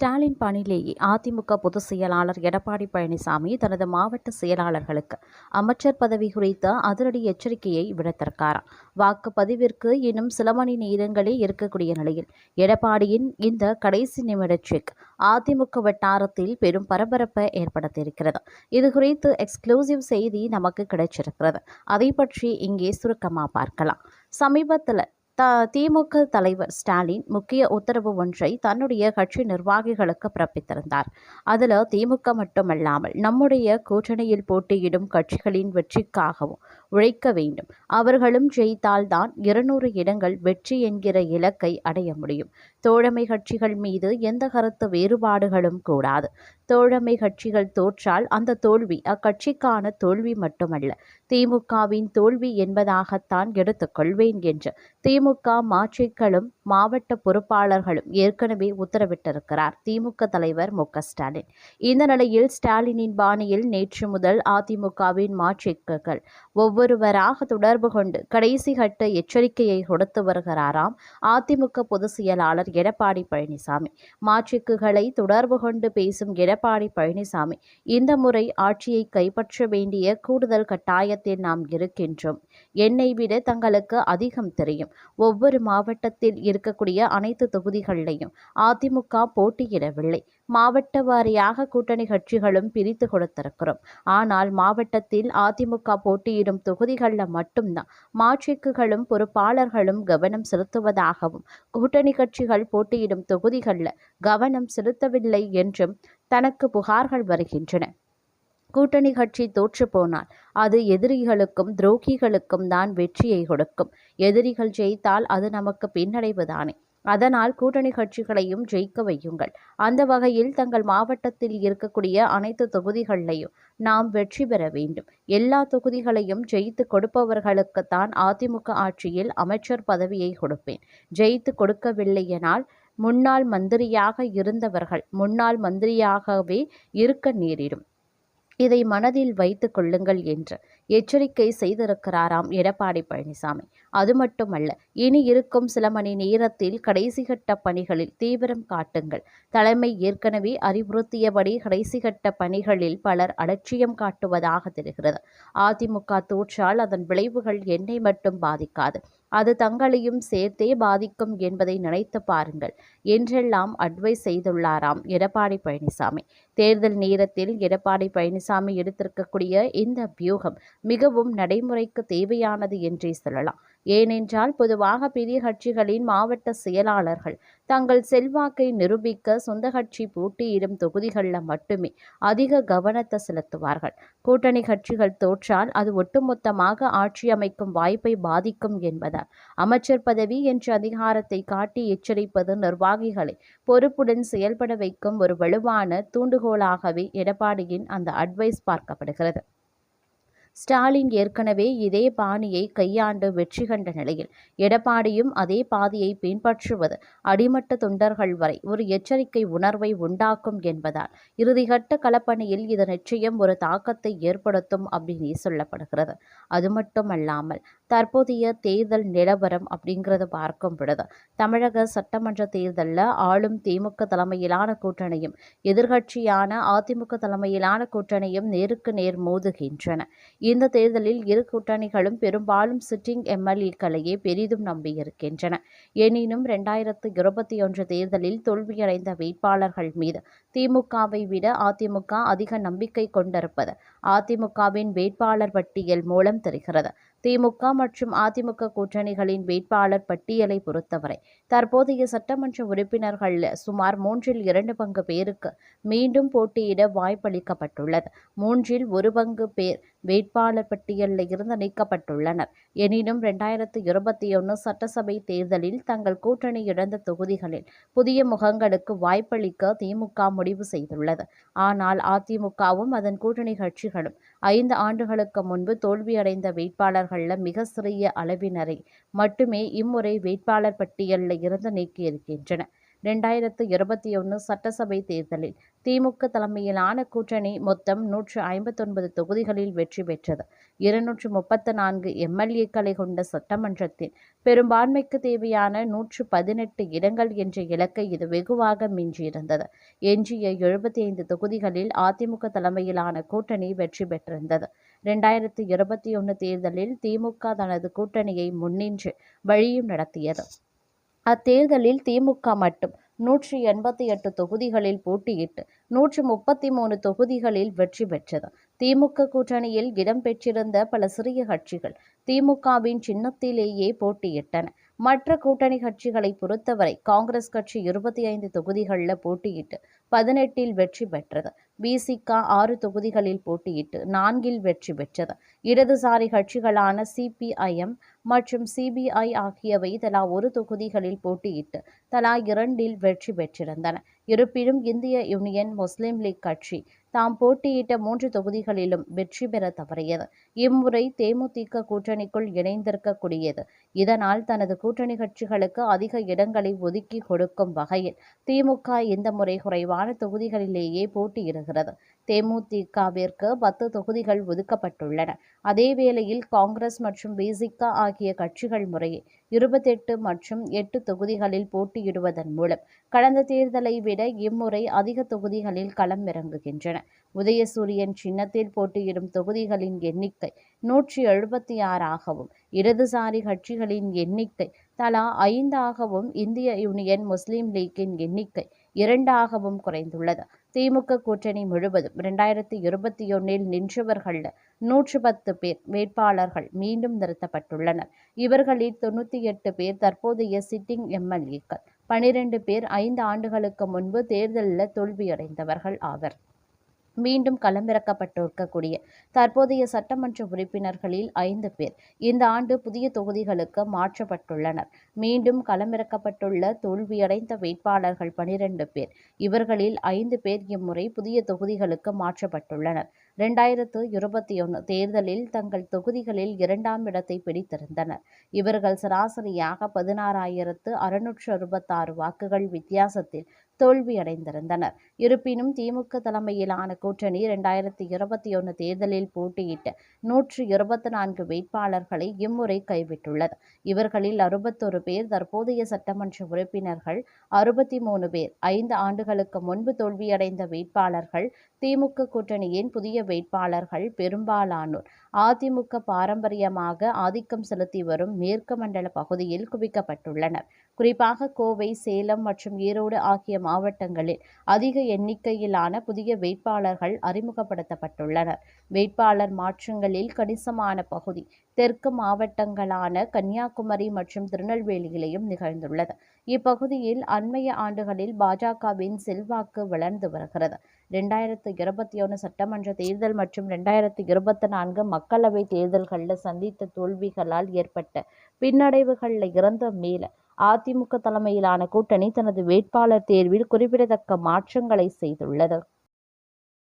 ஸ்டாலின் பணியிலேயே அதிமுக பொதுச் செயலாளர் எடப்பாடி பழனிசாமி தனது மாவட்ட செயலாளர்களுக்கு அமைச்சர் பதவி குறித்த அதிரடி எச்சரிக்கையை விடுத்திருக்கிறார். வாக்குப்பதிவிற்கு இன்னும் சில மணி நேரங்களே இருக்கக்கூடிய நிலையில் எடப்பாடியின் இந்த கடைசி நிமிட செக் அதிமுக வட்டாரத்தில் பெரும் பரபரப்பை ஏற்படுத்தியிருக்கிறது. இதுகுறித்து எக்ஸ்க்ளூசிவ் செய்தி நமக்கு கிடைச்சிருக்கிறது. அதை பற்றி இங்கே சுருக்கமாக பார்க்கலாம். சமீபத்தில் திமுக தலைவர் ஸ்டாலின் முக்கிய உத்தரவு ஒன்றை தன்னுடைய கட்சி நிர்வாகிகளுக்கு பிறப்பித்திருந்தார். அதில் திமுக மட்டுமல்லாமல் நம்முடைய கூட்டணியில் போட்டியிடும் கட்சிகளின் வெற்றிக்காகவும் உழைக்க வேண்டும். அவர்களும் ஜெயித்தால்தான் 200 இடங்கள் வெற்றி என்கிற இலக்கை அடைய முடியும். தோழமை கட்சிகள் மீது எந்த கருத்து வேறுபாடுகளும் கூடாது. தோழமை கட்சிகள் தோற்றால் அந்த தோல்வி அக்கட்சிக்கான தோல்வி மட்டுமல்ல, திமுகவின் தோல்வி என்பதாகத்தான் எடுத்துக்கொள்வேன் என்று திமுக மாற்றிகளும் மாவட்ட பொறுப்பாளர்களும் ஏற்கனவே உத்தரவிட்டிருக்கிறார் திமுக தலைவர் மு க ஸ்டாலின். இந்த நிலையில் ஸ்டாலினின் பாணியில் நேற்று முதல் அதிமுகவின் மாற்றிகள் ஒவ்வொருவராக தொடர்பு கொண்டு கடைசி கட்ட எச்சரிக்கையை கொடுத்து வருகிறாராம் அதிமுக பொதுச் செயலாளர் எடப்பாடி பழனிசாமி. மாற்றிக்குகளை தொடர்பு கொண்டு பேசும் எடப்பாடி பழனிசாமி, இந்த முறை ஆட்சியை கைப்பற்ற வேண்டிய கூடுதல் கட்டாயத்தில் நாம் இருக்கின்றோம். என்னை விட தங்களுக்கு அதிகம் தெரியும். ஒவ்வொரு மாவட்டத்தில் இருக்கக்கூடிய அனைத்து தொகுதிகளிலையும் அதிமுக போட்டியிடவில்லை. மாவட்ட வாரியாக கூட்டணி கட்சிகளும் பிரித்து கொடுத்திருக்கிறோம். ஆனால் மாவட்டத்தில் அதிமுக போட்டியிடும் தொகுதிகளில் மட்டும்தான் மாற்றிக்குகளும் பொறுப்பாளர்களும் கவனம் செலுத்துவதாகவும், கூட்டணி கட்சிகள் போட்டியிடும் தொகுதிகளில் கவனம் செலுத்தவில்லை என்றும் தனக்கு புகார்கள் வருகின்றன. கூட்டணி கட்சி தோற்று போனால் அது எதிரிகளுக்கும் துரோகிகளுக்கும் தான் வெற்றியை கொடுக்கும். எதிரிகள் ஜெயித்தால் அது நமக்கு பின்னடைவுதானே. அதனால் கூட்டணி கட்சிகளையும் ஜெயிக்க வையுங்கள். அந்த வகையில் தங்கள் மாவட்டத்தில் இருக்கக்கூடிய அனைத்து தொகுதிகளிலையும் நாம் வெற்றி பெற வேண்டும். எல்லா தொகுதிகளையும் ஜெயித்து கொடுப்பவர்களுக்குத்தான் அதிமுக ஆட்சியில் அமைச்சர் பதவியை கொடுப்பேன். ஜெயித்து கொடுக்கவில்லையெனால் முன்னாள் மந்திரியாக இருந்தவர்கள் முன்னாள் மந்திரியாகவே இருக்க நேரிடும். இதை மனதில் வைத்துக் கொள்ளுங்கள் என்று எச்சரிக்கை செய்திருக்கிறாராம் எடப்பாடி பழனிசாமி. அது மட்டுமல்ல, இனி இருக்கும் சில மணி நேரத்தில் கடைசி கட்ட பணிகளில் தீவிரம் காட்டுங்கள். தலைமை ஏற்கனவே அறிவுறுத்தியபடி கடைசி கட்ட பணிகளில் பலர் அலட்சியம் காட்டுவதாக தெரிகிறது. அதிமுக தோற்றால் அதன் விளைவுகள் என்னை மட்டும் பாதிக்காது, அது தங்களையும் சேர்த்தே பாதிக்கும் என்பதை நினைத்து பாருங்கள் என்றெல்லாம் அட்வைஸ் செய்துள்ளாராம் எடப்பாடி பழனிசாமி. தேர்தல் நேரத்தில் எடப்பாடி பழனிசாமி எடுத்திருக்கக்கூடிய இந்த வியூகம் மிகவும் நடைமுறைக்கு தேவையானது என்றே சொல்லலாம். ஏனென்றால் பொதுவாக பெரிய கட்சிகளின் மாவட்ட செயலாளர்கள் தங்கள் செல்வாக்கை நிரூபிக்க சொந்த கட்சி போட்டியிடும் தொகுதிகளில் மட்டுமே அதிக கவனத்தை செலுத்துவார்கள். கூட்டணி கட்சிகள் தோற்றால் அது ஒட்டுமொத்தமாக ஆட்சி அமைக்கும் வாய்ப்பை பாதிக்கும் என்பதால் அமைச்சர் பதவி என்ற அதிகாரத்தை காட்டி எச்சரிப்பது நிர்வாகிகளை பொறுப்புடன் செயல்பட வைக்கும் ஒரு வலுவான தூண்டுகோலாகவே எடப்பாடியின் அந்த அட்வைஸ் பார்க்கப்படுகிறது. ஸ்டாலின் ஏற்கனவே இதே பாணியை கையாண்டு வெற்றி கண்ட நிலையில் எடப்பாடியும் அதே பாதையை பின்பற்றுவது அடிமட்ட தொண்டர்கள் வரை ஒரு எச்சரிக்கை உணர்வை உண்டாக்கும் என்பதால் இறுதிக்கட்ட களப்பணியில் இது நிச்சயம் ஒரு தாக்கத்தை ஏற்படுத்தும் அப்படின்னு சொல்லப்படுகிறது. அது மட்டுமல்லாமல் தற்போதைய தேர்தல் நிலவரம் அப்படிங்கிறத பார்க்கும் பொழுது தமிழக சட்டமன்ற தேர்தலில் ஆளும் திமுக தலைமையிலான கூட்டணியும் எதிர்க்கட்சியான அதிமுக தலைமையிலான கூட்டணியும் நேருக்கு நேர் மோதுகின்றன. இந்த தேர்தலில் இரு கூட்டணிகளும் பெரும்பாலும் சிட்டிங் எம்எல்ஏக்களையே பெரிதும் நம்பியிருக்கின்றன. எனினும் 2021 தேர்தலில் தோல்வியடைந்த வேட்பாளர்கள் மீது திமுகவை விட அதிமுக அதிக நம்பிக்கை கொண்டிருப்பது அதிமுகவின் வேட்பாளர் பட்டியல் மூலம் தெரிகிறது. திமுக மற்றும் அதிமுக கூட்டணிகளின் வேட்பாளர் பட்டியலை பொறுத்தவரை தற்போதைய சட்டமன்ற உறுப்பினர்கள் சுமார் 2/3 பங்கு பேருக்கு மீண்டும் போட்டியிட வாய்ப்பளிக்கப்பட்டுள்ளது. 1/3 பங்கு பேர் வேட்பாளர் பட்டியலில் இருந்து நீக்கப்பட்டுள்ளனர். எனினும் 2021 சட்டசபை தேர்தலில் தங்கள் கூட்டணி இழந்த தொகுதிகளில் புதிய முகங்களுக்கு வாய்ப்பளிக்க திமுக முடிவு செய்துள்ளது. ஆனால் அதிமுகவும் அதன் கூட்டணி கட்சிகளும் 5 ஆண்டுகளுக்கு முன்பு தோல்வியடைந்த வேட்பாளர்களில் மிக சிறிய அளவினரை மட்டுமே இம்முறை வேட்பாளர் பட்டியலில் இருந்து நீக்கியிருக்கின்றன. 2021 சட்டசபை தேர்தலில் திமுக தலைமையிலான கூட்டணி மொத்தம் 159 தொகுதிகளில் வெற்றி பெற்றது. 234 எம்எல்ஏக்களை கொண்ட சட்டமன்றத்தில் பெரும்பான்மைக்கு தேவையான 118 இடங்கள் என்ற இலக்கை இது வெகுவாக மிஞ்சியிருந்தது. எஞ்சிய 75 தொகுதிகளில் அதிமுக தலைமையிலான கூட்டணி வெற்றி பெற்றிருந்தது. 2021 தேர்தலில் திமுக தனது கூட்டணியை முன்னின்று வழியும் நடத்தியது. அத்தேர்தலில் திமுக மட்டும் 188 தொகுதிகளில் போட்டியிட்டு 133 தொகுதிகளில் வெற்றி பெற்றது. திமுக கூட்டணியில் இடம்பெற்றிருந்த பல சிறிய கட்சிகள் திமுகவின் சின்னத்திலேயே போட்டியிட்டன. மற்ற கூட்டணி கட்சிகளை பொறுத்தவரை காங்கிரஸ் கட்சி 25 தொகுதிகளில் போட்டியிட்டு 18இல் வெற்றி பெற்றது. விசிக 6 தொகுதிகளில் போட்டியிட்டு 4இல் வெற்றி பெற்றது. இடதுசாரி கட்சிகளான சிபிஐஎம் மற்றும் சிபிஐ ஆகியவை தலா 1 தொகுதிகளில் போட்டியிட்டு தலா 2இல் வெற்றி பெற்றிருந்தன. இருப்பினும் இந்திய யூனியன் முஸ்லீம் லீக் கட்சி தாம் போட்டியிட்ட 3 தொகுதிகளிலும் வெற்றி பெற தவறியது. இம்முறை தேமுதிக கூட்டணிக்குள் இணைந்திருக்கக்கூடியது. இதனால் தனது கூட்டணி கட்சிகளுக்கு அதிக இடங்களை ஒதுக்கி கொடுக்கும் வகையில் திமுக இந்த முறை குறைவான தொகுதிகளிலேயே போட்டியிடுகிறது. தேமுதிகவிற்கு 10 தொகுதிகள் ஒதுக்கப்பட்டுள்ளன. அதேவேளையில் காங்கிரஸ் மற்றும் விசிக ஆகிய கட்சிகள் முறையே 28 மற்றும் 8 தொகுதிகளில் போட்டியிடுவதன் மூலம் கடந்த தேர்தலை விட இம்முறை அதிக தொகுதிகளில் களம் இறங்குகின்றன. உதயசூரியன் சின்னத்தில் போட்டியிடும் தொகுதிகளின் எண்ணிக்கை 176ஆகவும் இடதுசாரி கட்சிகளின் எண்ணிக்கை தலா 5ஆகவும் இந்திய யூனியன் முஸ்லீம் லீக்கின் எண்ணிக்கை 2ஆகவும் குறைந்துள்ளது. திமுக கூட்டணி முழுவதும் 2021இல் நின்றவர்கள் 110 பேர் வேட்பாளர்கள் மீண்டும் நிறுத்தப்பட்டுள்ளனர். இவர்களில் 98 பேர் தற்போதைய சிட்டிங் எம்எல்ஏக்கள், 12 பேர் 5 ஆண்டுகளுக்கு முன்பு தேர்தலில் தோல்வியடைந்தவர்கள் ஆவர். மீண்டும் களமிறக்கப்பட்டிருக்கக்கூடிய தற்போதைய சட்டமன்ற உறுப்பினர்களில் 5 பேர் இந்த ஆண்டு புதிய தொகுதிகளுக்கு மாற்றப்பட்டுள்ளனர். மீண்டும் களமிறக்கப்பட்டுள்ள தோல்வியடைந்த வேட்பாளர்கள் 12 பேர். இவர்களில் 5 பேர் இம்முறை புதிய தொகுதிகளுக்கு மாற்றப்பட்டுள்ளனர். 2021 தேர்தலில் தங்கள் தொகுதிகளில் 2ஆம் இடத்தை பிடித்திருந்தனர். இவர்கள் சராசரியாக 16,666 வாக்குகள் வித்தியாசத்தில் தோல்வியடைந்திருந்தனர். இருப்பினும் திமுக தலைமையிலான கூட்டணி 2021 தேர்தலில் போட்டியிட்ட 124 வேட்பாளர்களை இம்முறை கைவிட்டுள்ளது. இவர்களில் 61 பேர் தற்போதைய சட்டமன்ற உறுப்பினர்கள், 63 பேர் 5 ஆண்டுகளுக்கு முன்பு தோல்வியடைந்த வேட்பாளர்கள். திமுக கூட்டணியின் புதிய வேட்பாளர்கள் பெரும்பாலானோர் அதிமுக பாரம்பரியமாக ஆதிக்கம் செலுத்தி வரும் மேற்கு மண்டல பகுதியில் குவிக்கப்பட்டுள்ளனர். குறிப்பாக கோவை, சேலம் மற்றும் ஈரோடு ஆகிய மாவட்டங்களில் அதிக எண்ணிக்கையிலான புதிய வேட்பாளர்கள் அறிமுகப்படுத்தப்பட்டுள்ளனர். வேட்பாளர் மாற்றங்களில் கணிசமான பகுதி தெற்கு மாவட்டங்களான கன்னியாகுமரி மற்றும் திருநெல்வேலியிலும் நிகழ்ந்துள்ளது. இப்பகுதியில் அண்மைய ஆண்டுகளில் பாஜகவின் செல்வாக்கு வளர்ந்து வருகிறது. 2021 சட்டமன்ற தேர்தல் மற்றும் 2024 மக்களவை தேர்தல்களில் சந்தித்த தோல்விகளால் ஏற்பட்ட பின்னடைவுகளில் இருந்து மீள அதிமுக தலைமையிலான கூட்டணி தனது வேட்பாளர் தேர்வில் குறிப்பிடத்தக்க மாற்றங்களை செய்துள்ளது.